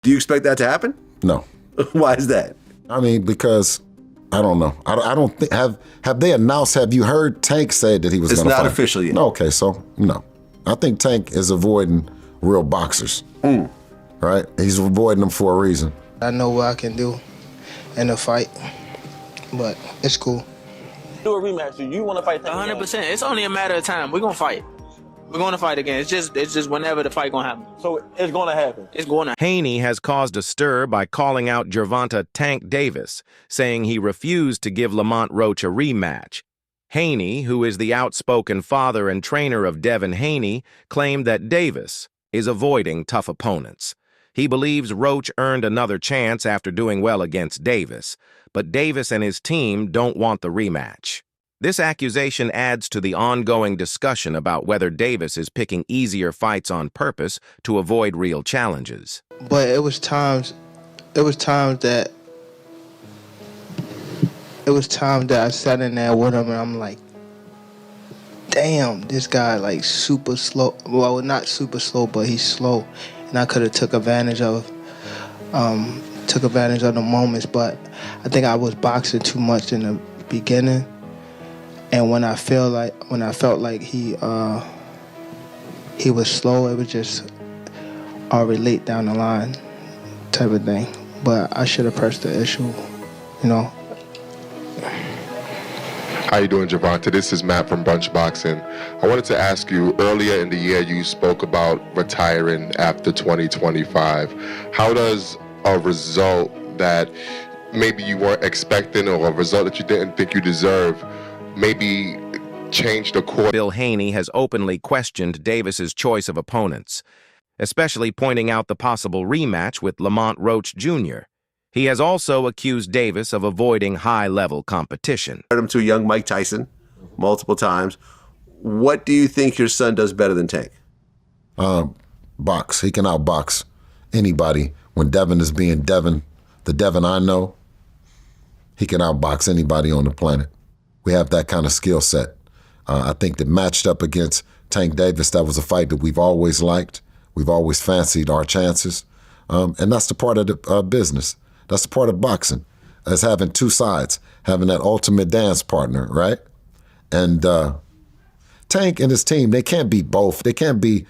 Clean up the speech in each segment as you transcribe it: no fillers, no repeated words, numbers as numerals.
Do you expect that to happen? No. Why is that? I mean, because I don't know. I don't think have they announced? Have you heard Tank say that he was going to fight? It's not official yet. No. Okay, so no. I think Tank is avoiding real boxers. Right? He's avoiding them for a reason. I know what I can do in a fight, but it's cool. Do a rematch. Do you want to fight? 100%. It's only a matter of time. We're gonna fight. We're gonna fight again. It's just whenever the fight gonna happen. So it's gonna happen. It's going to. Haney has caused a stir by calling out Gervonta "Tank" Davis, saying he refused to give LamontRoach a rematch. Haney, who is the outspoken father and trainer of Devin Haney, claimed that Davis is avoiding tough opponents. He believes Roach earned another chance after doing well against Davis, but Davis and his team don't want the rematch. This accusation adds to the ongoing discussion about whether Davis is picking easier fights on purpose to avoid real challenges. But it was times that I sat in there with him and I'm like, damn, this guy like super slow. Well, not super slow, but he's slow. And I could have took advantage of the moments, but I think I was boxing too much in the beginning. And when I felt like he was slow, it was just late down the line type of thing. But I should have pressed the issue, you know. How you doing, Gervonta? This is Matt from Bunch Boxing. I wanted to ask you, earlier in the year you spoke about retiring after 2025. How does a result that maybe you weren't expecting or a result that you didn't think you deserve maybe change the course? Bill Haney has openly questioned Davis's choice of opponents, especially pointing out the possible rematch with LamontRoach Jr. He has also accused Davis of avoiding high-level competition. Him to a young Mike Tyson multiple times. What do you think your son does better than Tank? Box. He can outbox anybody. When Devin is being Devin, the Devin I know, he can outbox anybody on the planet. We have that kind of skill set. I think that matched up against Tank Davis, that was a fight that we've always liked. We've always fancied our chances. And that's the part of the business. That's the part of boxing, as having two sides, having that ultimate dance partner, right? And Tank and his team, they can't beat both. They can't be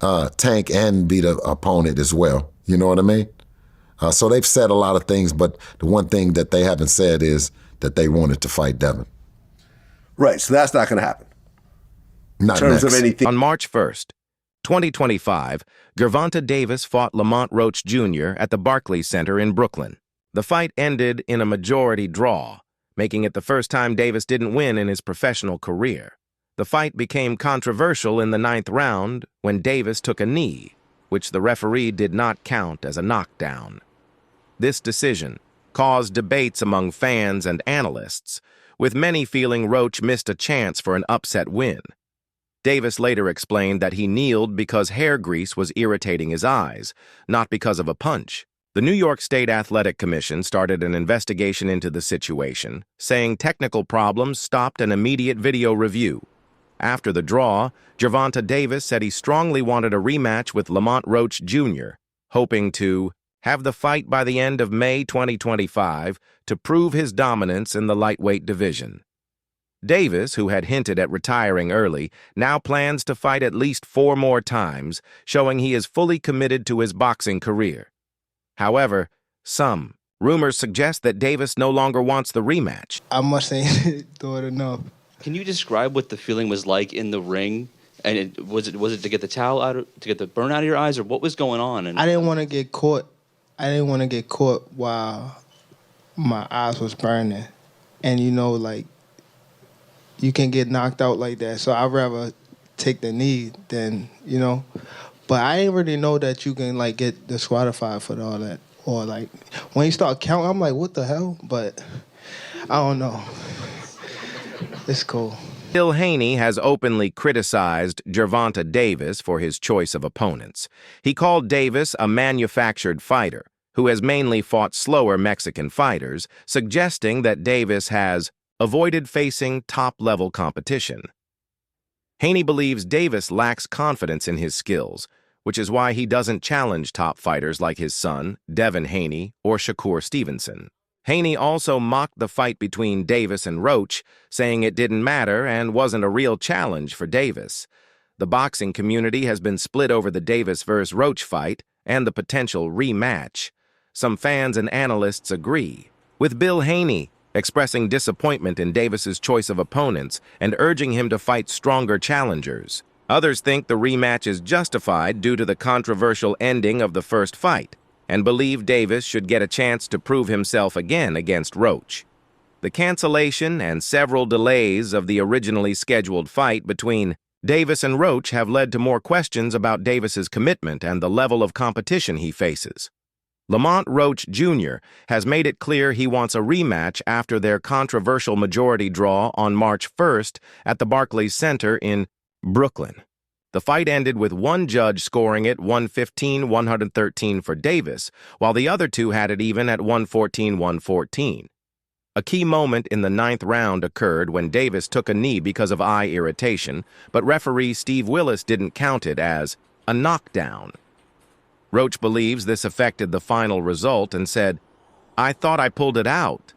Tank and beat an opponent as well. You know what I mean? So they've said a lot of things, but the one thing that they haven't said is that they wanted to fight Devin. Right, so that's not going to happen. Not in terms next. of anything. On March 1st, 2025, Gervonta Davis fought LamontRoach Jr. at the Barclays Center in Brooklyn. The fight ended in a majority draw, making it the first time Davis didn't win in his professional career. The fight became controversial in the 9th round when Davis took a knee, which the referee did not count as a knockdown. This decision caused debates among fans and analysts, with many feeling Roach missed a chance for an upset win. Davis later explained that he kneeled because hair grease was irritating his eyes, not because of a punch. The New York State Athletic Commission started an investigation into the situation, saying technical problems stopped an immediate video review. After the draw, Gervonta Davis said he strongly wanted a rematch with LamontRoach Jr., hoping to have the fight by the end of May 2025 to prove his dominance in the lightweight division. Davis, who had hinted at retiring early, now plans to fight at least 4 more times, showing he is fully committed to his boxing career. However, some rumors suggest that Davis no longer wants the rematch. I must ain't do it enough. Can you describe what the feeling was like in the ring? And was it to get the towel out, to get the burn out of your eyes, or what was going on? And I didn't want to get caught. I didn't want to get caught while my eyes was burning, and you know, like you can get knocked out like that. So I'd rather take the knee than, you know. But I didn't really know that you can like get disqualified for all that, or like when you start counting, I'm like, what the hell? But I don't know. It's cool. Bill Haney has openly criticized Gervonta Davis for his choice of opponents. He called Davis a manufactured fighter who has mainly fought slower Mexican fighters, suggesting that Davis has avoided facing top-level competition. Haney believes Davis lacks confidence in his skills, which is why he doesn't challenge top fighters like his son, Devin Haney, or Shakur Stevenson. Haney also mocked the fight between Davis and Roach, saying it didn't matter and wasn't a real challenge for Davis. The boxing community has been split over the Davis vs. Roach fight and the potential rematch. Some fans and analysts agree, with Bill Haney expressing disappointment in Davis's choice of opponents and urging him to fight stronger challengers. Others think the rematch is justified due to the controversial ending of the first fight, and believe Davis should get a chance to prove himself again against Roach. The cancellation and several delays of the originally scheduled fight between Davis and Roach have led to more questions about Davis's commitment and the level of competition he faces. LamontRoach Jr. has made it clear he wants a rematch after their controversial majority draw on March 1st at the Barclays Center in Brooklyn. The fight ended with one judge scoring it 115-113 for Davis, while the other two had it even at 114-114. A key moment in the 9th round occurred when Davis took a knee because of eye irritation, but referee Steve Willis didn't count it as a knockdown. Roach believes this affected the final result and said, "I thought I pulled it out.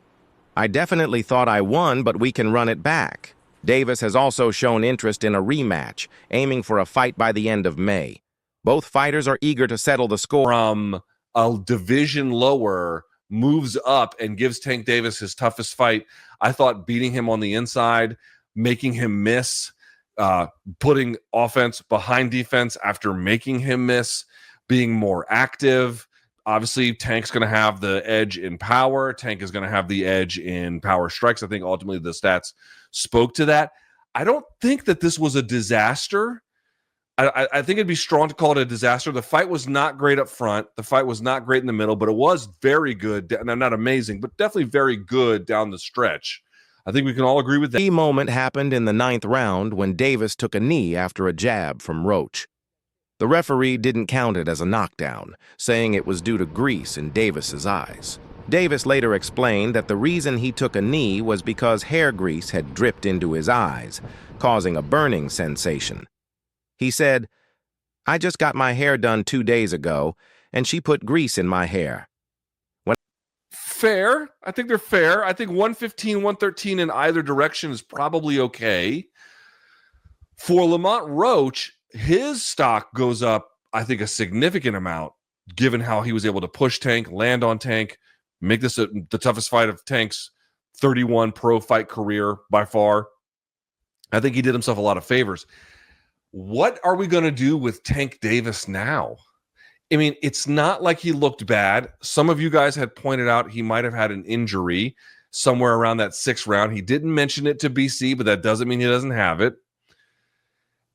I definitely thought I won, but we can run it back." Davis has also shown interest in a rematch, aiming for a fight by the end of May. Both fighters are eager to settle the score. From a division lower, moves up and gives Tank Davis his toughest fight. I thought beating him on the inside, making him miss, putting offense behind defense after making him miss, being more active. Obviously, Tank's going to have the edge in power. Tank is going to have the edge in power strikes. I think ultimately the stats spoke to that. I don't think that this was a disaster. I think it'd be strong to call it a disaster. The fight was not great up front. The fight was not great in the middle, but it was very good. Not amazing, but definitely very good down the stretch. I think we can all agree with that. The key moment happened in the 9th round when Davis took a knee after a jab from Roach. The referee didn't count it as a knockdown, saying it was due to grease in Davis's eyes. Davis later explained that the reason he took a knee was because hair grease had dripped into his eyes, causing a burning sensation. He said, "I just got my hair done 2 days ago, and she put grease in my hair." Fair. I think they're fair. I think 115, 113 in either direction is probably okay. For LamontRoach, his stock goes up, I think, a significant amount, given how he was able to push Tank, land on Tank, make this the toughest fight of Tank's 31 pro fight career by far. I think he did himself a lot of favors. What are we going to do with Tank Davis now? I mean, it's not like he looked bad. Some of you guys had pointed out he might have had an injury somewhere around that 6th round. He didn't mention it to BC, but that doesn't mean he doesn't have it.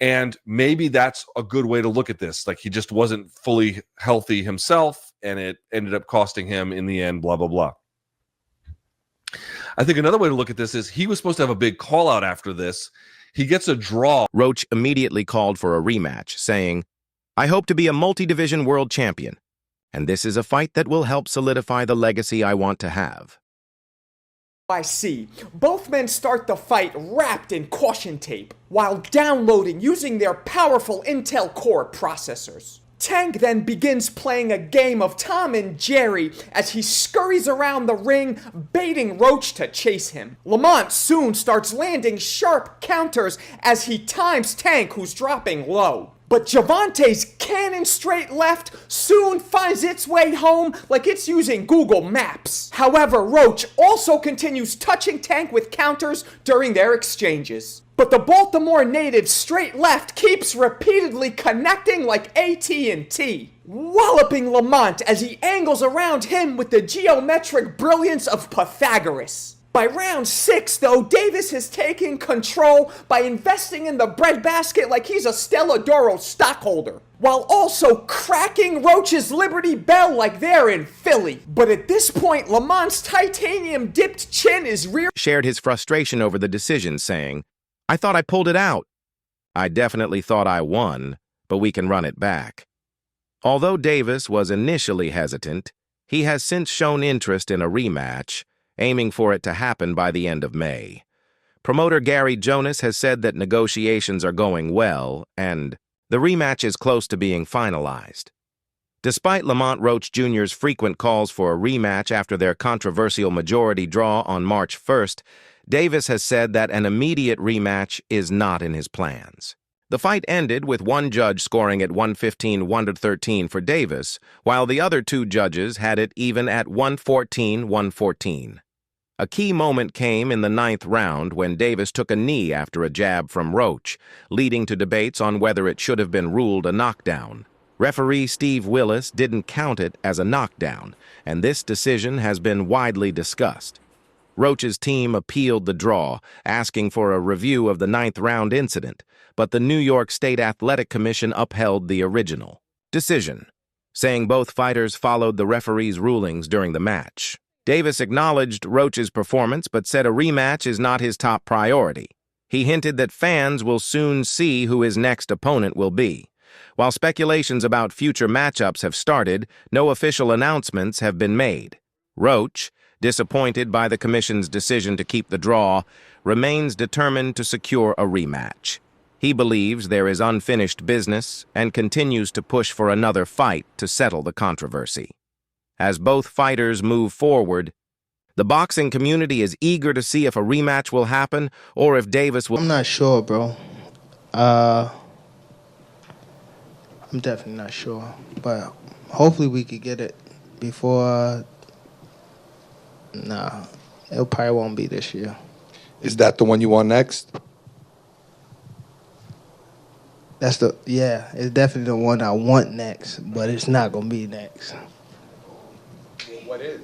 And maybe that's a good way to look at this. Like, he just wasn't fully healthy himself, and it ended up costing him in the end, blah, blah, blah. I think another way to look at this is he was supposed to have a big call out after this. He gets a draw. Roach immediately called for a rematch, saying, "I hope to be a multi-division world champion, and this is a fight that will help solidify the legacy I want to have." I see. Both men start the fight wrapped in caution tape, while downloading using their powerful Intel Core processors. Tank then begins playing a game of Tom and Jerry as he scurries around the ring, baiting Roach to chase him. Lamont soon starts landing sharp counters as he times Tank, who's dropping low. But Gervonta's cannon straight left soon finds its way home like it's using Google Maps. However, Roach also continues touching Tank with counters during their exchanges. But the Baltimore native's straight left keeps repeatedly connecting like AT&T, walloping Lamont as he angles around him with the geometric brilliance of Pythagoras. By round 6, though, Davis has taken control by investing in the breadbasket like he's a Stella Doro stockholder, while also cracking Roach's Liberty Bell like they're in Philly. But at this point, Lamont's titanium-dipped chin is shared his frustration over the decision, saying, "I thought I pulled it out. I definitely thought I won, but we can run it back." Although Davis was initially hesitant, he has since shown interest in a rematch, aiming for it to happen by the end of May. Promoter Gary Jonas has said that negotiations are going well, and The rematch is close to being finalized. Despite LamontRoach Jr.'s frequent calls for a rematch after their controversial majority draw on March 1st, Davis has said that an immediate rematch is not in his plans. The fight ended with one judge scoring at 115-113 for Davis, while the other two judges had it even at 114-114. A key moment came in the 9th round when Davis took a knee after a jab from Roach, leading to debates on whether it should have been ruled a knockdown. Referee Steve Willis didn't count it as a knockdown, and this decision has been widely discussed. Roach's team appealed the draw, asking for a review of the 9th round incident, but the New York State Athletic Commission upheld the original decision, saying both fighters followed the referee's rulings during the match. Davis acknowledged Roach's performance but said a rematch is not his top priority. He hinted that fans will soon see who his next opponent will be. While speculations about future matchups have started, no official announcements have been made. Roach, disappointed by the commission's decision to keep the draw, remains determined to secure a rematch. He believes there is unfinished business and continues to push for another fight to settle the controversy. As both fighters move forward, the boxing community is eager to see if a rematch will happen or if Davis will... I'm not sure, bro. I'm definitely not sure. But hopefully we could get it before... Nah, it probably won't be this year. Is that the one you want next? Yeah, it's definitely the one I want next, but it's not going to be next. What is?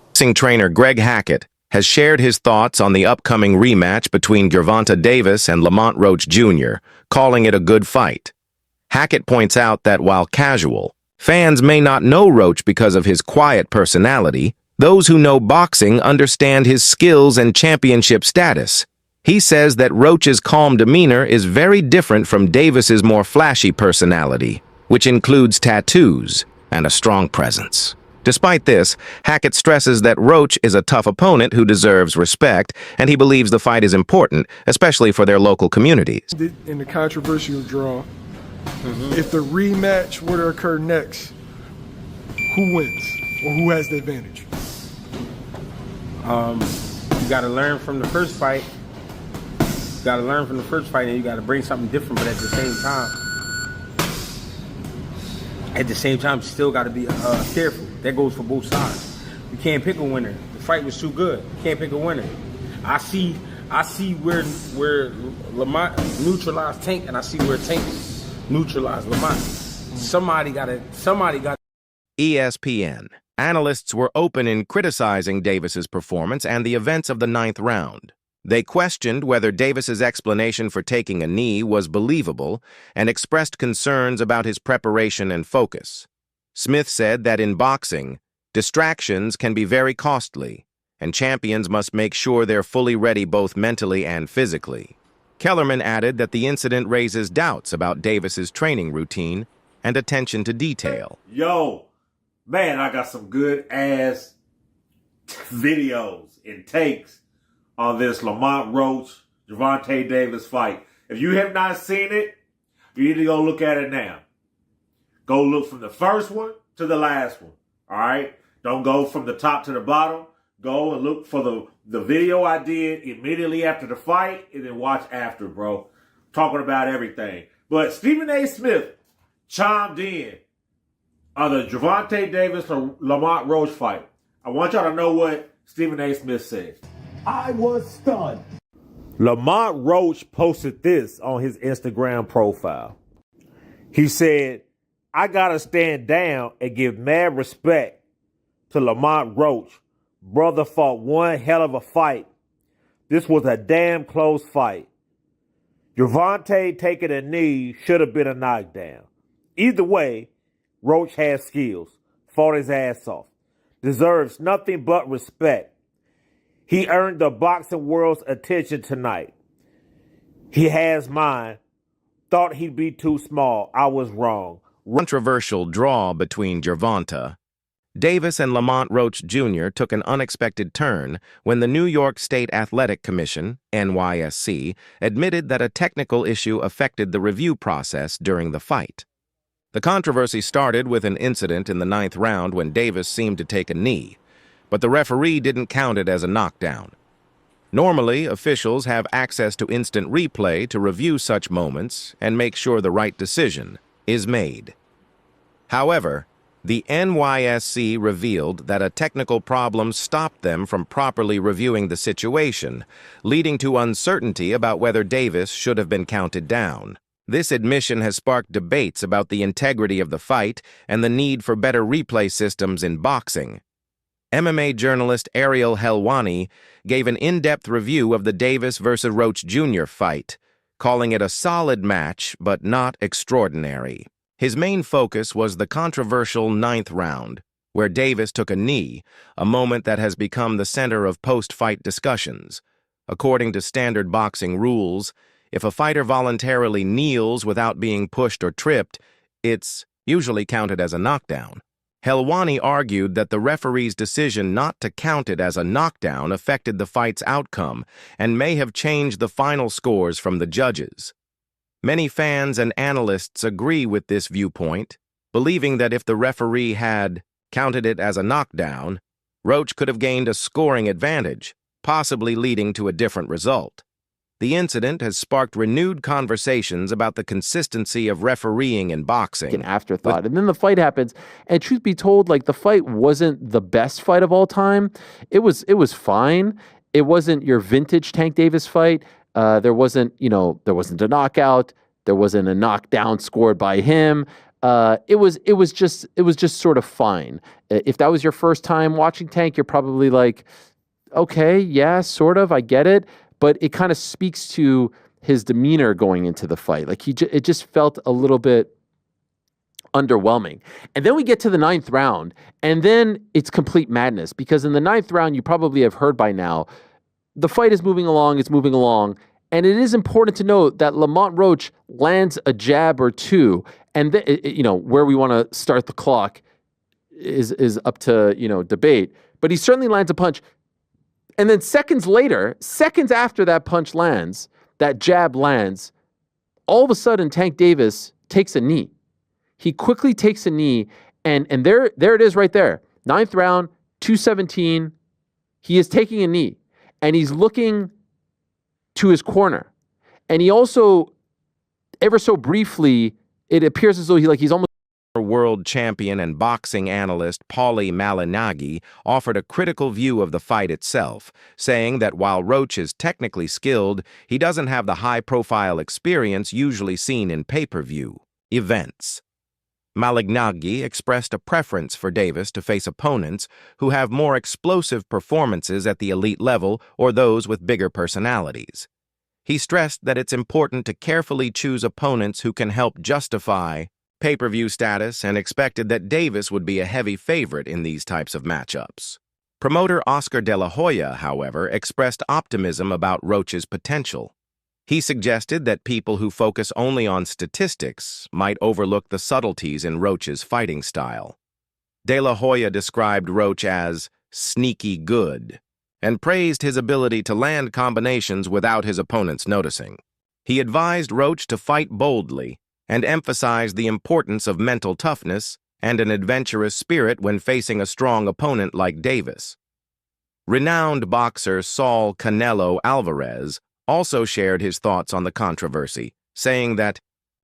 Boxing trainer Greg Hackett has shared his thoughts on the upcoming rematch between Gervonta Davis and LamontRoach Jr., calling it a good fight. Hackett points out that while casual, fans may not know Roach because of his quiet personality. Those who know boxing understand his skills and championship status. He says that Roach's calm demeanor is very different from Davis's more flashy personality, which includes tattoos and a strong presence. Despite this, Hackett stresses that Roach is a tough opponent who deserves respect, and he believes the fight is important, especially for their local communities. In the controversial draw, if the rematch were to occur next, who wins or who has the advantage? You got to learn from the first fight. You got to learn from the first fight, and you got to bring something different. But at the same time, you still got to be careful. That goes for both sides. You can't pick a winner. The fight was too good. You can't pick a winner. I see where Lamont neutralized Tank, and I see where Tank neutralized Lamont. Somebody got. ESPN. Analysts were open in criticizing Davis's performance and the events of the 9th round. They questioned whether Davis's explanation for taking a knee was believable and expressed concerns about his preparation and focus. Smith said that in boxing, distractions can be very costly, and champions must make sure they're fully ready both mentally and physically. Kellerman added that the incident raises doubts about Davis's training routine and attention to detail. Yo, man, I got some good ass videos and takes on this LamontRoach Gervonta Davis fight. If you have not seen it, you need to go look at it now. Go look from the first one to the last one. All right? Don't go from the top to the bottom. Go and look for the video I did immediately after the fight and then watch after, bro. Talking about everything. But Stephen A. Smith chimed in on the Gervonta Davis or LamontRoach fight. I want y'all to know what Stephen A. Smith said. I was stunned. LamontRoach posted this on his Instagram profile. He said, I gotta stand down and give mad respect to LamontRoach. Brother fought one hell of a fight. This was a damn close fight. Gervonta taking a knee should have been a knockdown. Either way, Roach has skills, fought his ass off, deserves nothing but respect. He earned the boxing world's attention tonight. He has mine. Thought he'd be too small. I was wrong. Controversial draw between Gervonta Davis and LamontRoach Jr. took an unexpected turn when the New York State Athletic Commission, NYSC, admitted that a technical issue affected the review process during the fight. The controversy started with an incident in the 9th round when Davis seemed to take a knee, but the referee didn't count it as a knockdown. Normally, officials have access to instant replay to review such moments and make sure the right decision is made. However, the NYSC revealed that a technical problem stopped them from properly reviewing the situation, leading to uncertainty about whether Davis should have been counted down. This admission has sparked debates about the integrity of the fight and the need for better replay systems in boxing. MMA journalist Ariel Helwani gave an in-depth review of the Davis versus Roach Jr. fight, calling it a solid match but not extraordinary. His main focus was the controversial 9th round, where Davis took a knee, a moment that has become the center of post-fight discussions. According to standard boxing rules, if a fighter voluntarily kneels without being pushed or tripped, it's usually counted as a knockdown. Helwani argued that the referee's decision not to count it as a knockdown affected the fight's outcome and may have changed the final scores from the judges. Many fans and analysts agree with this viewpoint, believing that if the referee had counted it as a knockdown, Roach could have gained a scoring advantage, possibly leading to a different result. The incident has sparked renewed conversations about the consistency of refereeing in boxing. An afterthought. And then the fight happens, and truth be told, like, the fight wasn't the best fight of all time. It was fine. It wasn't your vintage Tank Davis fight. There wasn't a knockout. There wasn't a knockdown scored by him. It was just sort of fine. If that was your first time watching Tank, you're probably like, okay, yeah, sort of, I get it. But it kind of speaks to his demeanor going into the fight. Like it just felt a little bit underwhelming. And then we get to the 9th round, and then it's complete madness, because in the 9th round, you probably have heard by now, the fight is moving along, and it is important to note that LamontRoach lands a jab or two, and where we want to start the clock is up to debate, but he certainly lands a punch. And then seconds after that punch lands, that jab lands, all of a sudden Tank Davis takes a knee. He quickly takes a knee, and there it is right there. 9th round, 217. He is taking a knee, and he's looking to his corner. And he also, ever so briefly, it appears as though he's almost... World champion and boxing analyst Paulie Malignaggi offered a critical view of the fight itself, saying that while Roach is technically skilled, he doesn't have the high-profile experience usually seen in pay-per-view events. Malignaggi expressed a preference for Davis to face opponents who have more explosive performances at the elite level or those with bigger personalities. He stressed that it's important to carefully choose opponents who can help justify pay-per-view status and expected that Davis would be a heavy favorite in these types of matchups. Promoter Oscar De La Hoya, however, expressed optimism about Roach's potential. He suggested that people who focus only on statistics might overlook the subtleties in Roach's fighting style. De La Hoya described Roach as sneaky good and praised his ability to land combinations without his opponents noticing. He advised Roach to fight boldly and emphasized the importance of mental toughness and an adventurous spirit when facing a strong opponent like Davis. Renowned boxer Saul Canelo Alvarez also shared his thoughts on the controversy, saying that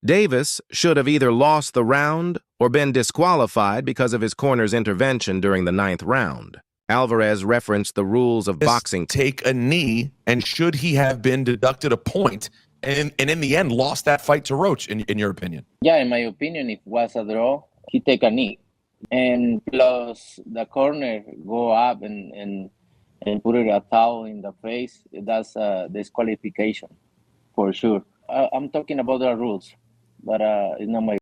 Davis should have either lost the round or been disqualified because of his corner's intervention during the 9th round. Alvarez referenced the rules of boxing. Take a knee, and should he have been deducted a point and in the end lost that fight to Roach, in your opinion? Yeah, in my opinion, if it was a draw, he take a knee. And plus the corner go up and put a towel in the face, that's a disqualification for sure. I'm talking about the rules, but it's not my